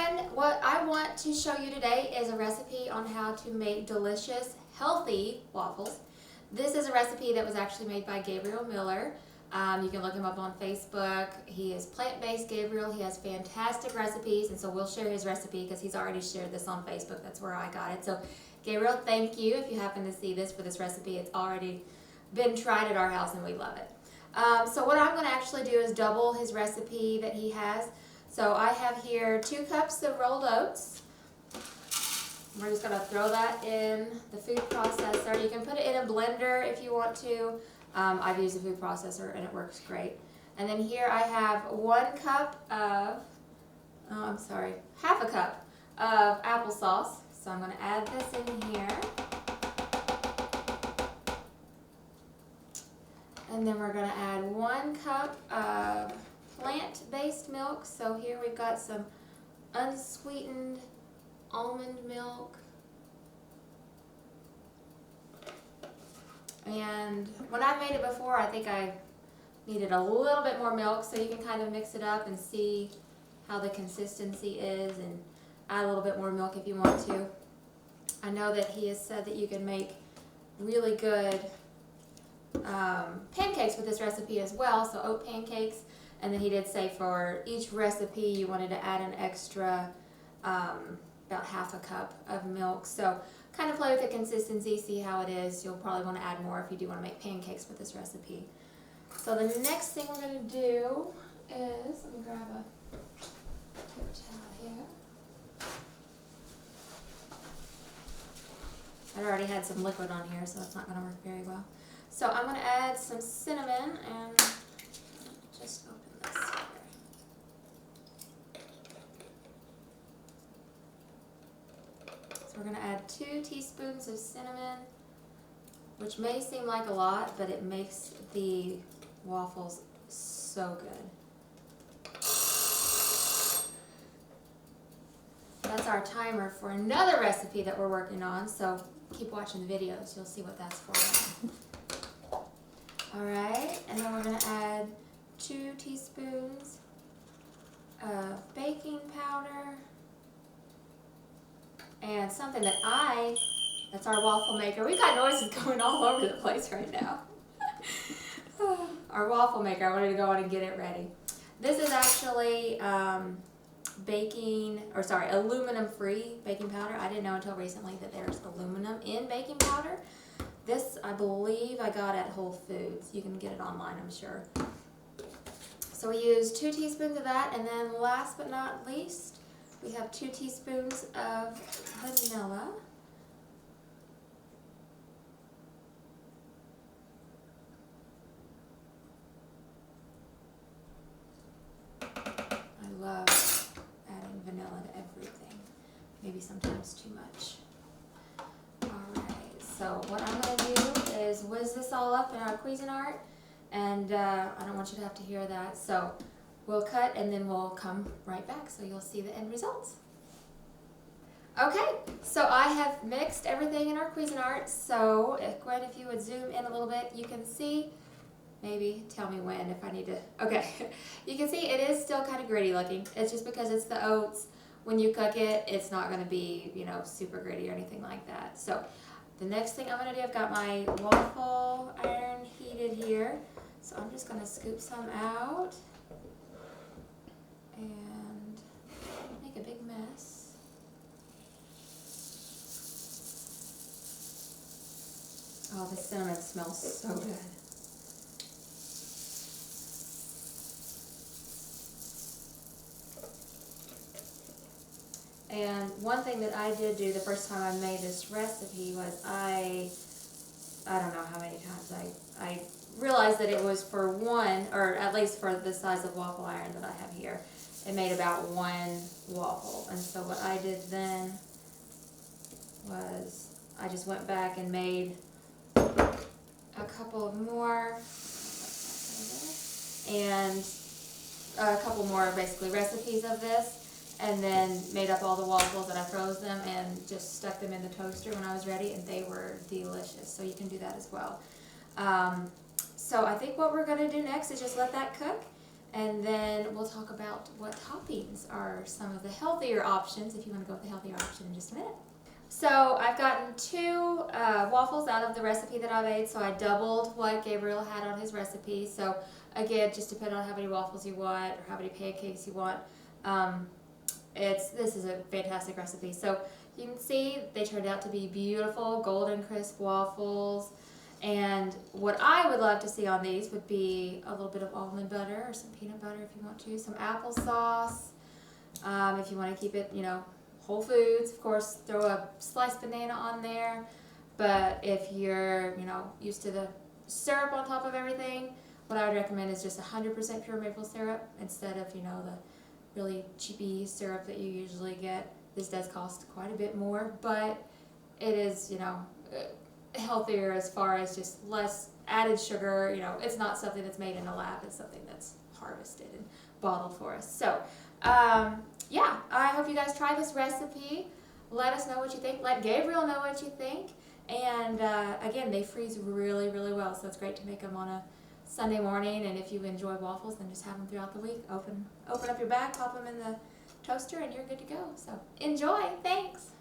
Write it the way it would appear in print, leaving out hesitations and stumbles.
everyone, what I want to show you today is a recipe on how to make delicious, healthy waffles. This is a recipe that was actually made by Gabriel Miller. You can look him up on Facebook. He is plant-based Gabriel. He has fantastic recipes, and so we'll share his recipe because he's already shared this on Facebook. That's where I got it. So Gabriel, thank you if you happen to see this for this recipe. It's already been tried at our house and we love it. So what I'm going to actually do is double his recipe that he has. So I have here 2 cups of rolled oats. We're just going to throw that in the food processor. You can put it in a blender if you want to. I've used a food processor and it works great. And then here I have 1 cup of, half a cup of applesauce. So I'm going to add this in here. And then we're going to add 1 cup of plant-based milk. So here we've got some unsweetened almond milk. And when I've made it before, I think I needed a little bit more milk, so you can kind of mix it up and see how the consistency is and add a little bit more milk if you want to. I know that he has said that you can make really good pancakes with this recipe as well, so oat pancakes. And then he did say for each recipe you wanted to add an extra about half a cup of milk. So kind of play with the consistency, see how it is. You'll probably want to add more if you do want to make pancakes with this recipe. So the next thing we're going to do is, let me grab a paper towel here. I already had some liquid on here, so that's not going to work very well. So I'm going to add some cinnamon and just open this here. So we're going to add 2 teaspoons of cinnamon, which may seem like a lot, but it makes the waffles so good. That's our timer for another recipe that we're working on, so keep watching the videos. You'll see what that's for. Alright, and then we're going to add 2 teaspoons of baking powder. And something that that's our waffle maker. We've got noises going all over the place right now. Our waffle maker, I wanted to go on and get it ready. This is actually aluminum free baking powder. I didn't know until recently that there's aluminum in baking powder. This, I believe I got at Whole Foods. You can get it online, I'm sure. So we use 2 teaspoons of that, and then last but not least, we have 2 teaspoons of vanilla. I love adding vanilla to everything. Maybe sometimes too much. So what I'm going to do is whiz this all up in our Cuisinart, and I don't want you to have to hear that. So we'll cut and then we'll come right back so you'll see the end results. Okay, so I have mixed everything in our Cuisinart. So Gwen, if you would zoom in a little bit, you can see, maybe tell me when if I need to. Okay, you can see it is still kind of gritty looking. It's just because it's the oats. When you cook it, it's not going to be, super gritty or anything like that. So the next thing I'm going to do, I've got my waffle iron heated here. So I'm just going to scoop some out and make a big mess. Oh, the cinnamon smells so good. And one thing that I did do the first time I made this recipe was I don't know how many times I realized that it was for one, or at least for the size of waffle iron that I have here, it made about 1 waffle. And so what I did then was I just went back and made a couple of more, and a couple more basically recipes of this. And then made up all the waffles and I froze them and just stuck them in the toaster when I was ready, and they were delicious. So you can do that as well. So I think what we're going to do next is just let that cook, And then we'll talk about what toppings are some of the healthier options if you want to go with the healthier option in just a minute. So I've gotten 2 waffles out of the recipe that I made, so I doubled what Gabriel had on his recipe. So again, just depending on how many waffles you want or how many pancakes you want. This is a fantastic recipe. So you can see they turned out to be beautiful golden crisp waffles. And what I would love to see on these would be a little bit of almond butter or some peanut butter if you want to, some applesauce. If you want to keep it, whole foods, of course, throw a sliced banana on there. But if you're, used to the syrup on top of everything, what I would recommend is just 100% pure maple syrup instead of, the really cheapy syrup that you usually get. This does cost quite a bit more, but it is, healthier as far as just less added sugar. It's not something that's made in a lab. It's something that's harvested and bottled for us. So, yeah, I hope you guys try this recipe. Let us know what you think. Let Gabriel know what you think. And again, they freeze really, really well, so it's great to make them on a Sunday morning. And if you enjoy waffles, then just have them throughout the week. Open up your bag, pop them in the toaster, and you're good to go. So enjoy. Thanks.